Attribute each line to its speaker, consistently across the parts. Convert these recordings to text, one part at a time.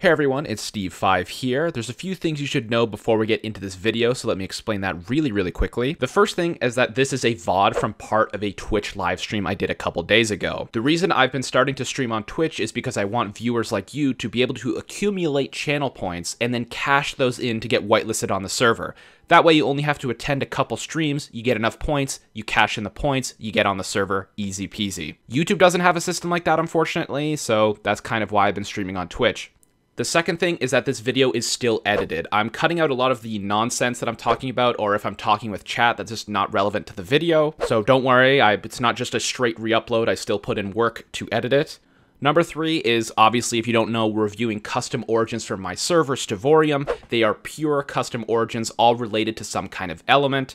Speaker 1: Hey everyone, it's Steve5 here. There's a few things you should know before we get into this video, so let me explain that really quickly. The first thing is that this is a VOD from part of a Twitch live stream I did a couple days ago. The reason I've been starting to stream on Twitch is because I want viewers like you to be able to accumulate channel points and then cash those in to get whitelisted on the server. That way you only have to attend a couple streams, you get enough points, you cash in the points, you get on the server, easy peasy. YouTube doesn't have a system like that, unfortunately, so that's kind of why I've been streaming on Twitch. The second thing is that this video is still edited. I'm cutting out a lot of the nonsense that I'm talking about, or if I'm talking with chat, that's just not relevant to the video. So don't worry, it's not just a straight re-upload, I still put in work to edit it. Number 3 is, obviously, if you don't know, we're reviewing custom origins for my server, Stevorium. They are pure custom origins, all related to some kind of element.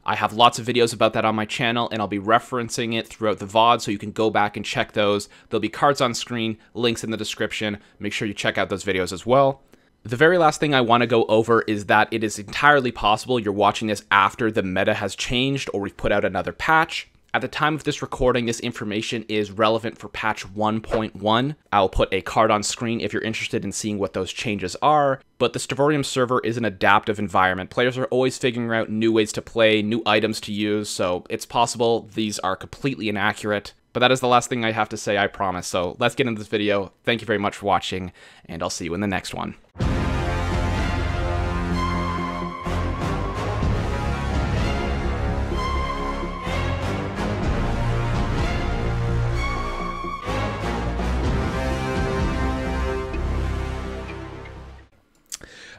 Speaker 1: I have lots of videos about that on my channel, and I'll be referencing it throughout the VOD, so you can go back and check those. There'll be cards on screen, links in the description. Make sure you check out those videos as well. The very last thing I want to go over is that it is entirely possible you're watching this after the meta has changed or we've put out another patch. At the time of this recording, this information is relevant for patch 1.1. I'll put a card on screen if you're interested in seeing what those changes are, but the Stevorium server is an adaptive environment. Players are always figuring out new ways to play, new items to use, so it's possible these are completely inaccurate. But that is the last thing I have to say, I promise. So let's get into this video. Thank you very much for watching, and I'll see you in the next one.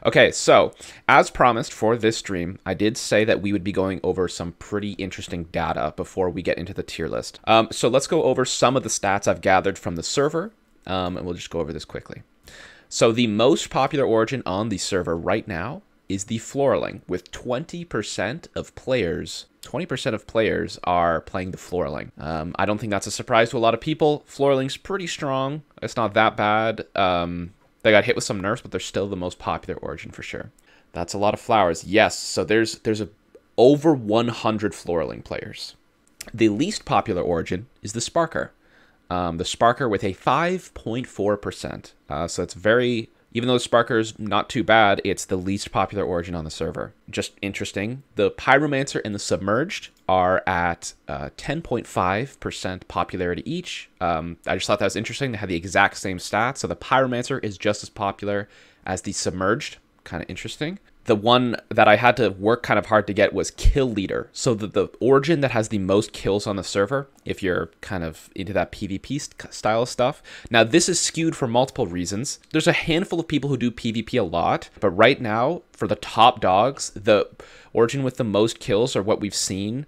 Speaker 1: Okay, so, as promised for this stream, I did say that we would be going over some pretty interesting data before we get into the tier list. So let's go over some of the stats I've gathered from the server, and we'll just go over this quickly. So the most popular origin on the server right now is the Florling, with 20% of players. 20% of players are playing the Florling. I don't think that's a surprise to a lot of people. Florling's pretty strong. It's not that bad. They got hit with some nerfs, but they're still the most popular origin for sure. That's a lot of flowers. Yes, so there's over 100 Florling players. The least popular origin is the Sparker. The Sparker with a 5.4%. So it's very, even though the Sparker's not too bad, it's the least popular origin on the server. Just interesting. The Pyromancer and the Submerged are at 10.5% popularity each. I just thought that was interesting. They had the exact same stats. So the Pyromancer is just as popular as the Submerged. Kind of interesting. The one that I had to work kind of hard to get was Kill Leader. So the origin that has the most kills on the server, if you're kind of into that PvP style stuff. Now, this is skewed for multiple reasons. There's a handful of people who do PvP a lot, but right now, for the top dogs, the origin with the most kills, or what we've seen,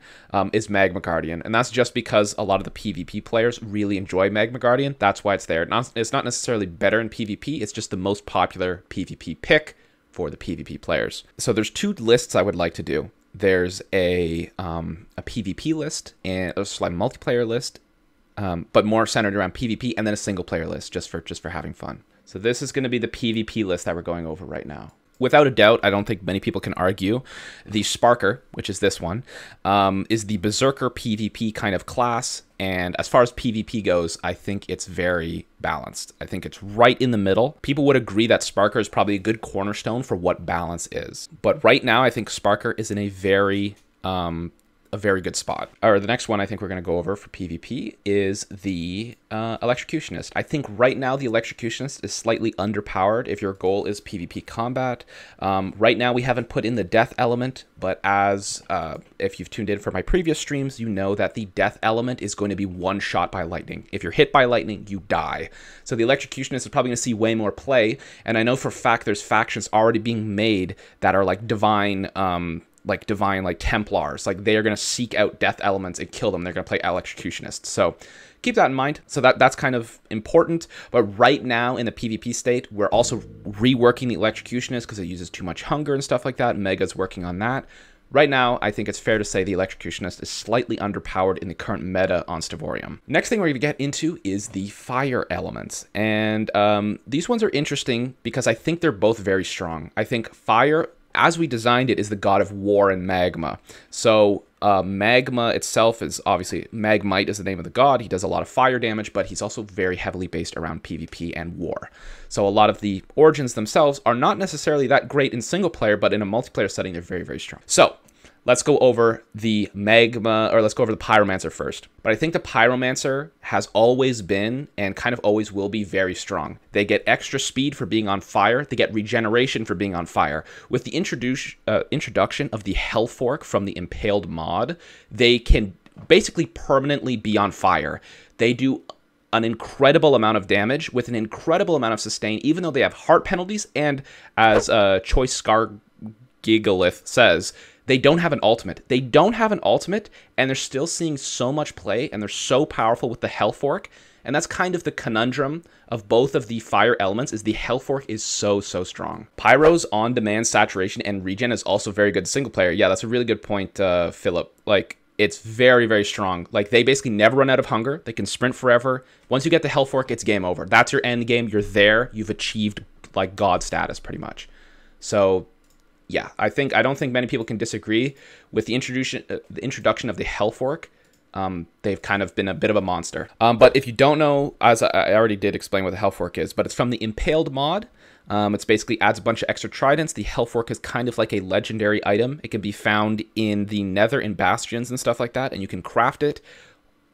Speaker 1: is Magma Guardian. And that's just because a lot of the PvP players really enjoy Magma Guardian. That's why it's there. It's not necessarily better in PvP, it's just the most popular PvP pick for the PvP players. So there's two lists I would like to do. There's a PvP list and a multiplayer list, but more centered around PvP, and then a single player list just for having fun. So this is going to be the PvP list that we're going over right now. Without a doubt, I don't think many people can argue, the Sparker, which is this one, is the Berserker PvP kind of class. And as far as PvP goes, I think it's very balanced. I think it's right in the middle. People would agree that Sparker is probably a good cornerstone for what balance is. But right now, I think Sparker is in a very good spot. Or the next one I think we're going to go over for PvP is the Electrocutionist. I think right now the Electrocutionist is slightly underpowered if your goal is PvP combat. Right now we haven't put in the death element, but as if you've tuned in for my previous streams, you know that the death element is going to be one shot by lightning. If you're hit by lightning, you die. So the Electrocutionist is probably going to see way more play, and I know for a fact there's factions already being made that are like divine Templars. Like, they are going to seek out death elements and kill them. They're going to play Electrocutionist. So keep that in mind. So that's kind of important. But right now in the PvP state, we're also reworking the Electrocutionist because it uses too much hunger and stuff like that. Mega's working on that. Right now, I think it's fair to say the Electrocutionist is slightly underpowered in the current meta on Stevorium. Next thing we're going to get into is the fire elements. And these ones are interesting because I think they're both very strong. I think fire, as we designed it, is the god of war and magma. So Magma itself is obviously, Magmite is the name of the god. He does a lot of fire damage, but he's also very heavily based around PvP and war. So a lot of the origins themselves are not necessarily that great in single player, but in a multiplayer setting, they're very, very strong. So let's go over the Magma, or let's go over the Pyromancer first. But I think the Pyromancer has always been, and kind of always will be, very strong. They get extra speed for being on fire. They get regeneration for being on fire. With the introduction of the Hellfork from the Impaled mod, they can basically permanently be on fire. They do an incredible amount of damage with an incredible amount of sustain, even though they have heart penalties, and as Choice Scar Gigalith says, they don't have an ultimate. They don't have an ultimate, and they're still seeing so much play, and they're so powerful with the Hellfork. And that's kind of the conundrum of both of the fire elements, is the Hellfork is so, so strong. Pyro's on-demand saturation and regen is also very good single player. Yeah, that's a really good point, Philip. Like, it's very, very strong. Like, they basically never run out of hunger. They can sprint forever. Once you get the Hellfork, it's game over. That's your end game. You're there. You've achieved, like, god status, pretty much. So yeah, I don't think many people can disagree with the introduction of the Hellfork. They've kind of been a bit of a monster. But if you don't know, as I already did explain what the Hellfork is, but it's from the Impaled mod. It's basically adds a bunch of extra tridents. The Hellfork is kind of like a legendary item. It can be found in the Nether in bastions and stuff like that, and you can craft it.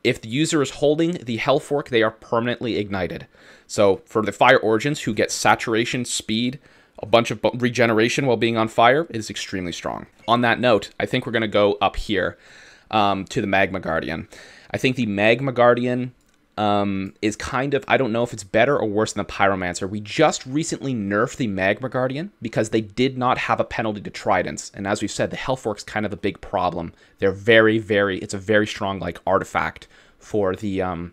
Speaker 1: If the user is holding the Hellfork, they are permanently ignited. So for the fire origins who get saturation, speed, a bunch of regeneration while being on fire, it is extremely strong. On that note, I think we're going to go up here to the Magma Guardian. I think the Magma Guardian is kind of, I don't know if it's better or worse than the Pyromancer. We just recently nerfed the Magma Guardian because they did not have a penalty to tridents. And as we've said, the Hellfork's kind of a big problem. They're very, very, it's a very strong, like, artifact for the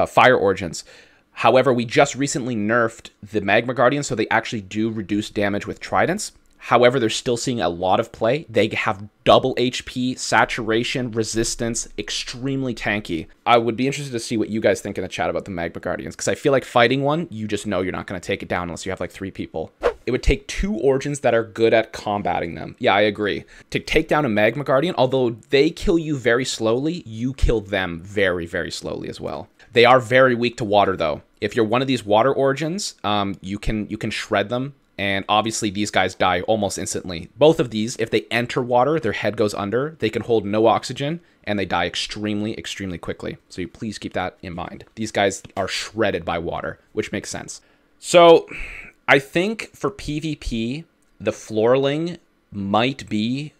Speaker 1: fire origins. However, we just recently nerfed the Magma Guardian, so they actually do reduce damage with tridents. However, they're still seeing a lot of play. They have double HP, saturation, resistance, extremely tanky. I would be interested to see what you guys think in the chat about the Magma Guardians, because I feel like fighting one, you just know you're not going to take it down unless you have like 3 people. It would take 2 origins that are good at combating them. Yeah, I agree. To take down a Magma Guardian, although they kill you very slowly, you kill them very, very slowly as well. They are very weak to water, though. If you're one of these water origins, you can shred them, and obviously these guys die almost instantly. Both of these, if they enter water, their head goes under, they can hold no oxygen, and they die extremely, extremely quickly. So you please keep that in mind. These guys are shredded by water, which makes sense. So I think for PvP, the Floorling might be,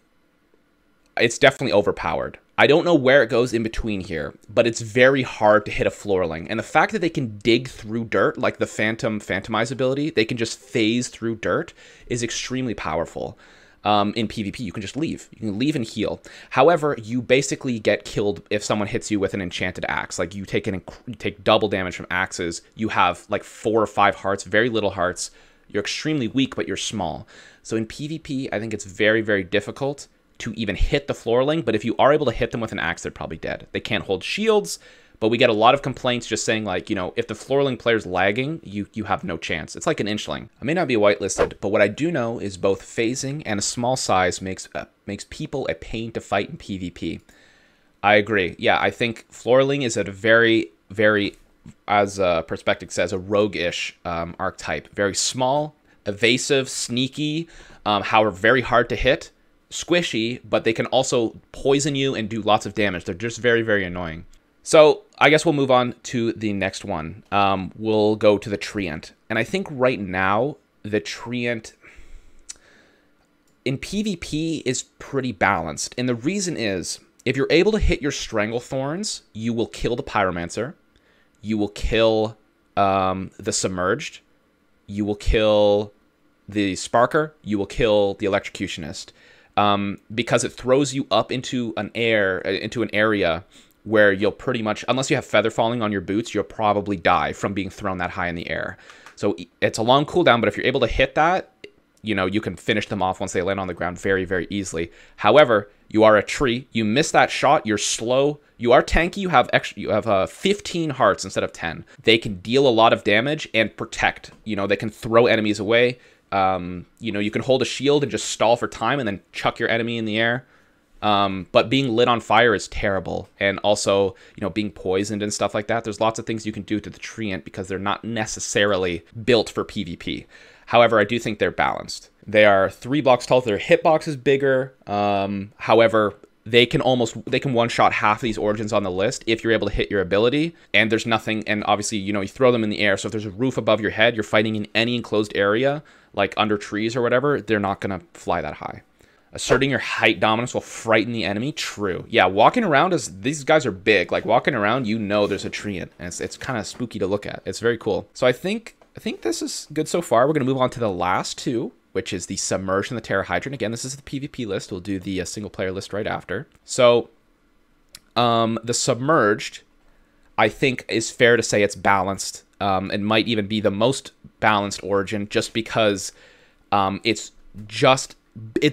Speaker 1: it's definitely overpowered. I don't know where it goes in between here, but it's very hard to hit a Floorling. And the fact that they can dig through dirt, like the Phantomize ability, they can just phase through dirt, is extremely powerful. In PvP, you can just leave. You can leave and heal. However, you basically get killed if someone hits you with an enchanted axe. Like, you take double damage from axes. You have like 4 or 5 hearts, very little hearts. You're extremely weak, but you're small. So in PvP, I think it's very, very difficult to even hit the Floorling, but if you are able to hit them with an axe, they're probably dead. They can't hold shields, but we get a lot of complaints just saying, like, you know, if the Floorling player's lagging, you have no chance. It's like an inchling. I may not be whitelisted, but what I do know is both phasing and a small size makes people a pain to fight in PvP. I agree. Yeah, I think Floorling is at a very, very, as Perspective says, a roguish archetype. Very small, evasive, sneaky, however, very hard to hit. Squishy, but they can also poison you and do lots of damage. They're just very, very annoying. So I guess we'll move on to the next one. We'll go to the treant. And I think right now, the treant in PvP is pretty balanced. And the reason is, if you're able to hit your Stranglethorns, you will kill the Pyromancer. You will kill the Submerged. You will kill the Sparker. You will kill the Electrocutionist. Because it throws you up into an area where you'll pretty much, unless you have feather falling on your boots, you'll probably die from being thrown that high in the air. So it's a long cooldown, but if you're able to hit that, you know, you can finish them off once they land on the ground very, very easily. However, you are a tree. You miss that shot. You're slow. You are tanky. You have 15 hearts instead of 10. They can deal a lot of damage and protect. You know, they can throw enemies away. You know, you can hold a shield and just stall for time and then chuck your enemy in the air. But being lit on fire is terrible. And also, being poisoned and stuff like that. There's lots of things you can do to the treant because they're not necessarily built for PvP. However, I do think they're balanced. They are 3 blocks tall. Their hitbox is bigger. However, they can one-shot half of these origins on the list if you're able to hit your ability. And there's nothing, and obviously, you throw them in the air. So if there's a roof above your head, you're fighting in any enclosed area, like under trees or whatever, they're not going to fly that high. Asserting your height dominance will frighten the enemy. True. Yeah, walking around, these guys are big. Like, walking around, there's a treant. And it's kind of spooky to look at. It's very cool. So I think this is good so far. We're going to move on to the last two, which is the Submerged and the Terrahydron. Again, this is the PvP list. We'll do the single player list right after. So the Submerged, I think, is fair to say it's balanced. It might even be the most balanced origin just because it's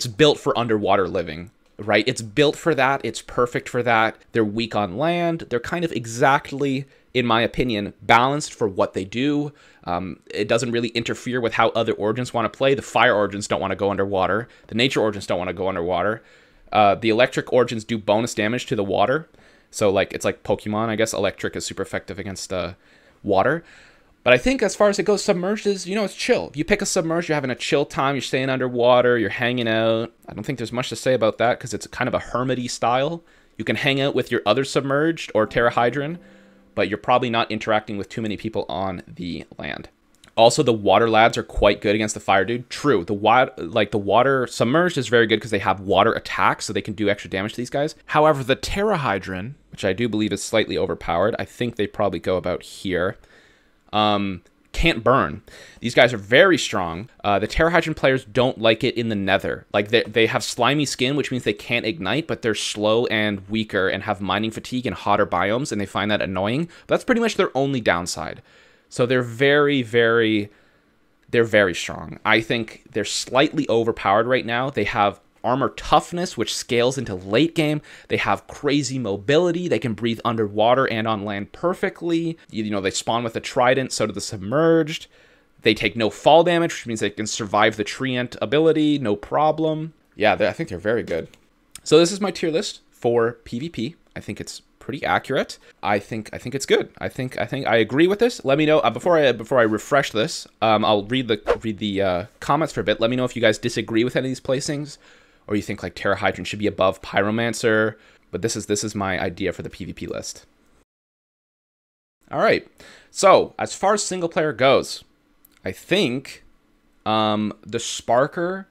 Speaker 1: built for underwater living, right? It's built for that. It's perfect for that. They're weak on land. They're kind of exactly, in my opinion, balanced for what they do. It doesn't really interfere with how other origins want to play. The fire origins don't want to go underwater. The nature origins don't want to go underwater. The electric origins do bonus damage to the water. So it's like Pokemon, I guess. Electric is super effective against water. But I think as far as it goes, Submerged is, it's chill. If you pick a Submerged, you're having a chill time. You're staying underwater. You're hanging out. I don't think there's much to say about that because it's kind of a hermity style. You can hang out with your other Submerged or Terrahydron, but you're probably not interacting with too many people on the land. Also, the water lads are quite good against the fire dude. True, the water Submerged is very good because they have water attacks, so they can do extra damage to these guys. However, the Terrahydron, which I do believe is slightly overpowered, I think they probably go about here. Can't burn. These guys are very strong. The Terrahydron players don't like it in the nether. They have slimy skin, which means they can't ignite, but they're slow and weaker and have mining fatigue and hotter biomes, and they find that annoying. But that's pretty much their only downside. So they're very, very strong. I think they're slightly overpowered right now. They have armor toughness, which scales into late game. They have crazy mobility. They can breathe underwater and on land perfectly. They spawn with a trident, so do the Submerged. They take no fall damage, which means they can survive the treant ability, no problem. Yeah, I think they're very good. So this is my tier list for PvP. I think it's pretty accurate. I think it's good. I think I agree with this. Let me know before I refresh this. I'll read the comments for a bit. Let me know if you guys disagree with any of these placings, or you think Terrahydron should be above Pyromancer. But this is my idea for the PvP list. All right. So as far as single player goes, I think the Sparker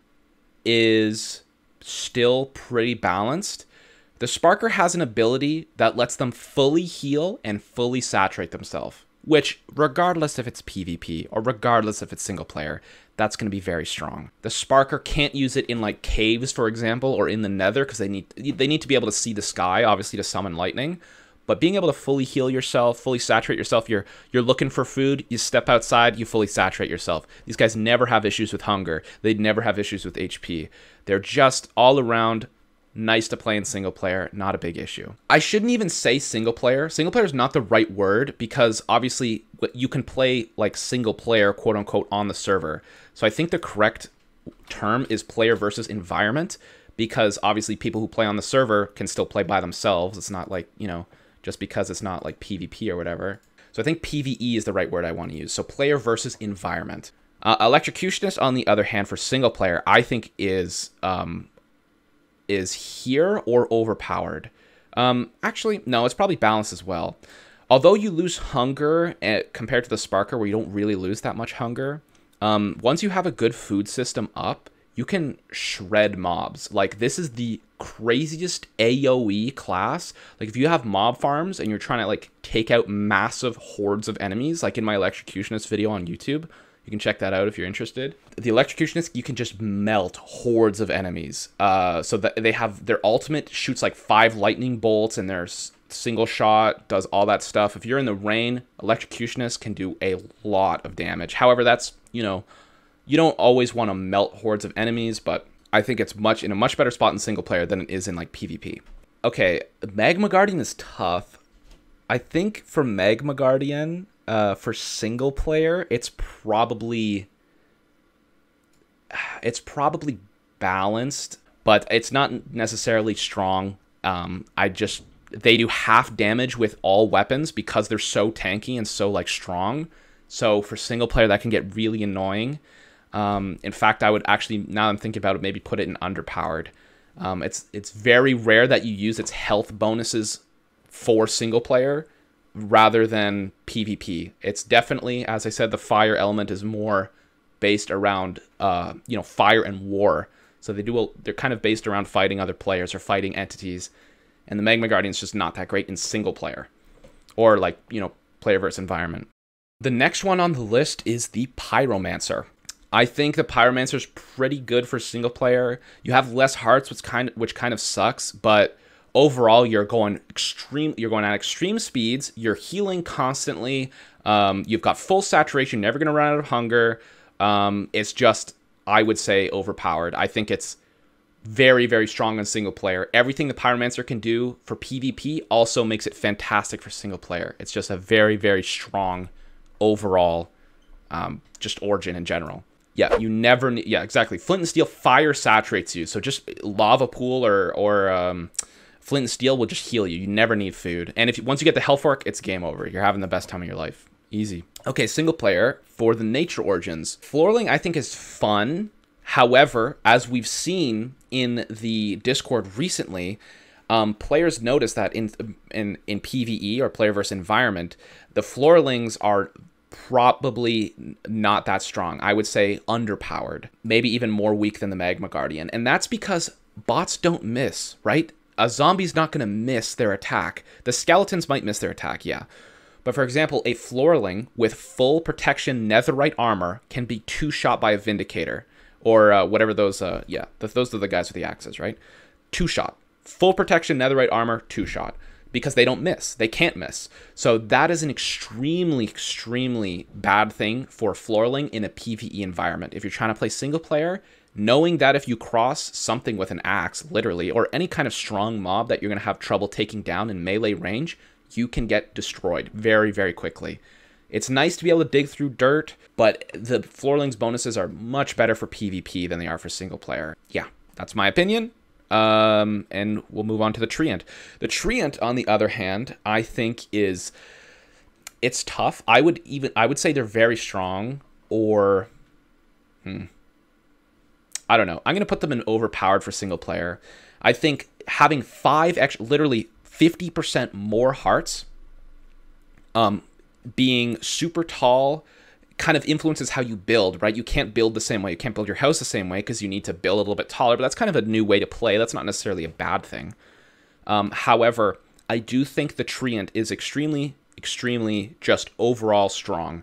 Speaker 1: is still pretty balanced. The Sparker has an ability that lets them fully heal and fully saturate themselves, which, regardless if it's PvP or regardless if it's single player, that's going to be very strong. The Sparker can't use it in caves, for example, or in the nether because they need to be able to see the sky, obviously, to summon lightning. But being able to fully heal yourself, fully saturate yourself, you're looking for food, you step outside, you fully saturate yourself. These guys never have issues with hunger. They never have issues with HP. They're just all around nice to play in single player, not a big issue. I shouldn't even say single player. Single player is not the right word because obviously you can play single player, quote unquote, on the server. So I think the correct term is player versus environment because obviously people who play on the server can still play by themselves. It's not just because it's not PvP or whatever. So I think PvE is the right word I want to use. So player versus environment. Electrocutionist, on the other hand, for single player, I think is here or overpowered. Actually, no, it's probably balanced as well. Although you lose hunger compared to the Sparker, where you don't really lose that much hunger, once you have a good food system up, you can shred mobs. This is the craziest AoE class. If you have mob farms and you're trying to take out massive hordes of enemies, in my Electrocutionist video on YouTube, you can check that out if you're interested. The Electrocutionist, you can just melt hordes of enemies. So that they have their ultimate shoots 5 lightning bolts, and their single shot does all that stuff. If you're in the rain, Electrocutionist can do a lot of damage. However, that's, you don't always want to melt hordes of enemies, but I think it's in a much better spot in single player than it is in PvP. Okay, Magma Guardian is tough. I think for Magma Guardian, for single player, it's probably balanced, but it's not necessarily strong. They do half damage with all weapons because they're so tanky and so like strong. So for single player, that can get really annoying. In fact, I would actually, now I'm thinking about it, maybe put it in underpowered. It's very rare that you use its health bonuses for single player rather than PvP. It's definitely, as I said, the fire element is more based around fire and war. So they're kind of based around fighting other players or fighting entities. And the Magma Guardian's just not that great in single player or like, player versus environment. The next one on the list is the Pyromancer. I think the Pyromancer's pretty good for single player. You have less hearts, which kind of sucks, but overall you're going at extreme speeds. You're healing constantly. You've got full saturation. Never gonna run out of hunger. It's just, I would say, overpowered. I think it's very, very strong in single player. Everything the Pyromancer can do for PvP also makes it fantastic for single player. It's just a very, very strong overall, just origin in general. Yeah, you never need, yeah, exactly. Flint and steel fire saturates you. So just lava pool or flint and steel will just heal you. You never need food. And once you get the health fork, it's game over. You're having the best time of your life. Easy. Okay, single player for the nature origins. Floorling, I think, is fun. However, as we've seen in the Discord recently, players notice that in PvE or player versus environment, the floorlings are probably not that strong. I would say underpowered, maybe even more weak than the Magma Guardian. And that's because bots don't miss, right? A zombie's not going to miss their attack. The skeletons might miss their attack, yeah. But for example, a floorling with full protection netherite armor can be two-shot by a Vindicator. Or whatever those, those are the guys with the axes, right? Two-shot. Full protection netherite armor, two-shot. Because they don't miss. They can't miss. So that is an extremely, extremely bad thing for floorling in a PvE environment. If you're trying to play single player, knowing that if you cross something with an axe, literally, or any kind of strong mob that you're going to have trouble taking down in melee range, you can get destroyed very, very quickly. It's nice to be able to dig through dirt, but the floorling's bonuses are much better for PvP than they are for single player. Yeah, that's my opinion. And we'll move on to the treant. The treant, on the other hand, I think it's tough. I would say they're very strong, or I don't know. I'm gonna put them in overpowered for single player. I think having literally 50% more hearts, being super tall, kind of influences how you build, right? You can't build the same way. You can't build your house the same way because you need to build a little bit taller, but that's kind of a new way to play. That's not necessarily a bad thing. However, I do think the treant is extremely, extremely just overall strong.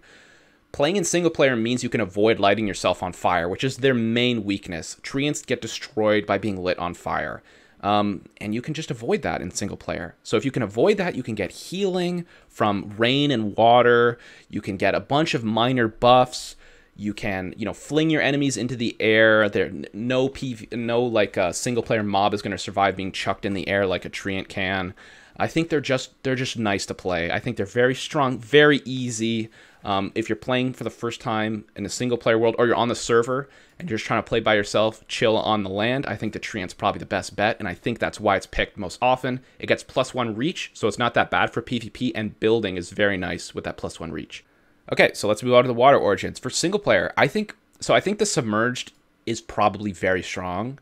Speaker 1: Playing in single player means you can avoid lighting yourself on fire, which is their main weakness. Treants get destroyed by being lit on fire. And you can just avoid that in single player. So if you can avoid that, you can get healing from rain and water. You can get a bunch of minor buffs. You can, fling your enemies into the air. No single player mob is going to survive being chucked in the air like a treant can. I think they're just nice to play. I think they're very strong, very easy. If you're playing for the first time in a single player world, or you're on the server and you're just trying to play by yourself, chill on the land, I think the treant's probably the best bet, and I think that's why it's picked most often. It gets +1 reach, so it's not that bad for PvP, and building is very nice with that +1 reach. Okay, so let's move on to the water origins. For single player, I think the submerged is probably very strong.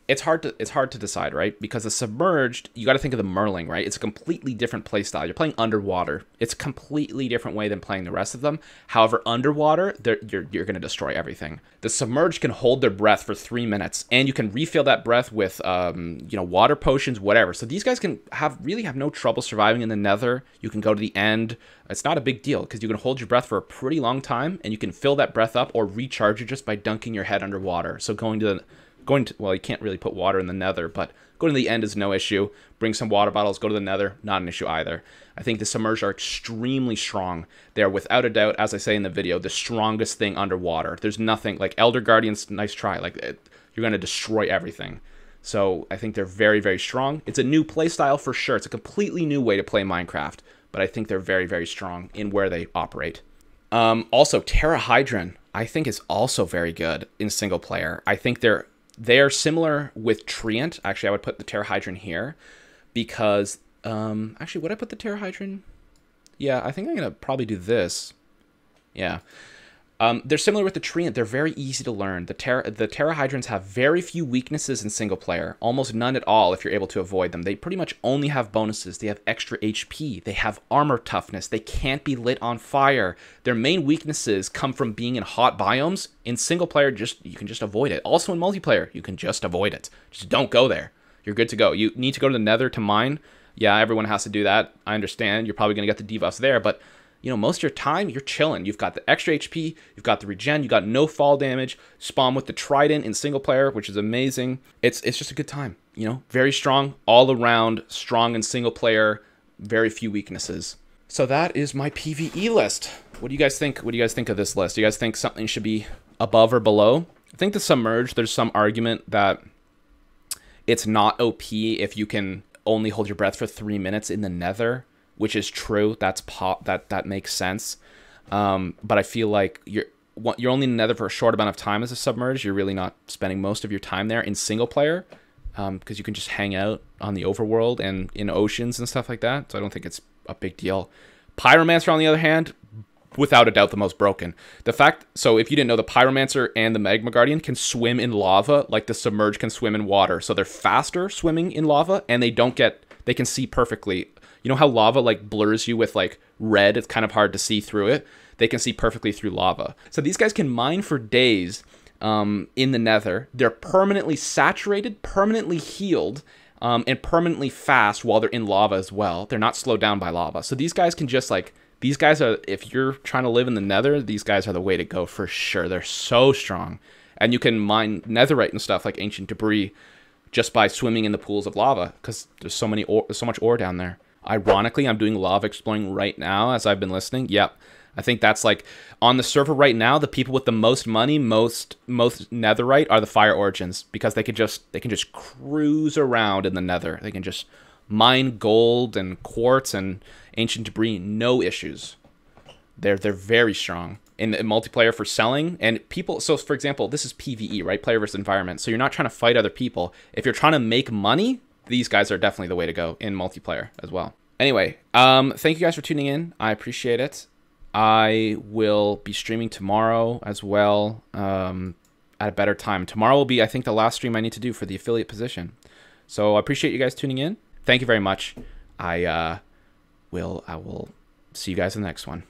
Speaker 1: It's hard to decide, right? Because the submerged, you got to think of the Merling, right? It's a completely different play style. You're playing underwater. It's a completely different way than playing the rest of them. However, underwater, you're going to destroy everything. The submerged can hold their breath for 3 minutes, and you can refill that breath with, water potions, whatever. So these guys can really have no trouble surviving in the Nether. You can go to the end. It's not a big deal because you can hold your breath for a pretty long time, and you can fill that breath up or recharge it just by dunking your head underwater. So well, you can't really put water in the Nether, but going to the end is no issue. Bring some water bottles, go to the Nether, not an issue either. I think the submerged are extremely strong. They are, without a doubt, as I say in the video, the strongest thing underwater. There's nothing, like Elder Guardians, nice try. You're going to destroy everything. So I think they're very, very strong. It's a new playstyle for sure. It's a completely new way to play Minecraft, but I think they're very, very strong in where they operate. Also, Terrahydron, I think, is also very good in single player. I think they're They are similar with treant. Actually, I would put the Terrahydron here because, actually, would I put the Terrahydron? Yeah, I think I'm going to probably do this. Yeah. They're similar with the treant. They're very easy to learn. The Terrahydrons have very few weaknesses in single player, almost none at all if you're able to avoid them. They pretty much only have bonuses. They have extra HP. They have armor toughness. They can't be lit on fire. Their main weaknesses come from being in hot biomes. In single player, you can just avoid it. Also in multiplayer, you can just avoid it. Just don't go there. You're good to go. You need to go to the Nether to mine. Yeah, everyone has to do that. I understand. You're probably going to get the debuffs there, but you know, most of your time, you're chilling. You've got the extra HP, you've got the regen, you got no fall damage, spawn with the trident in single player, which is amazing. It's just a good time, you know, very strong, all around, strong in single player, very few weaknesses. So that is my PvE list. What do you guys think? What do you guys think of this list? Do you guys think something should be above or below? I think the Submerged, there's some argument that it's not OP if you can only hold your breath for 3 minutes in the Nether, which is true. That makes sense. But I feel like you're only in the Nether for a short amount of time as a Submerged. You're really not spending most of your time there in single player, because you can just hang out on the overworld and in oceans and stuff like that. So I don't think it's a big deal. Pyromancer, on the other hand, without a doubt the most broken. So if you didn't know, the Pyromancer and the Magma Guardian can swim in lava like the Submerged can swim in water. So they're faster swimming in lava, and they can see perfectly. You know how lava like blurs you with like red? It's kind of hard to see through it. They can see perfectly through lava. So these guys can mine for days in the Nether. They're permanently saturated, permanently healed, and permanently fast while they're in lava as well. They're not slowed down by lava. So these guys can just like, if you're trying to live in the Nether, these guys are the way to go for sure. They're so strong. And you can mine netherite and stuff like ancient debris just by swimming in the pools of lava because there's so much ore down there. Ironically, I'm doing lava exploring right now as I've been listening. Yep. I think that's like on the server right now, the people with the most money, most netherite are the Fire Origins because they can just cruise around in the Nether. They can just mine gold and quartz and ancient debris, no issues. They're very strong in multiplayer for selling and people. So for example, this is PvE, right? Player versus environment. So you're not trying to fight other people. If you're trying to make money, these guys are definitely the way to go in multiplayer as well. Anyway, thank you guys for tuning in. I appreciate it. I will be streaming tomorrow as well at a better time. Tomorrow will be, I think, the last stream I need to do for the affiliate position. So I appreciate you guys tuning in. Thank you very much. I will see you guys in the next one.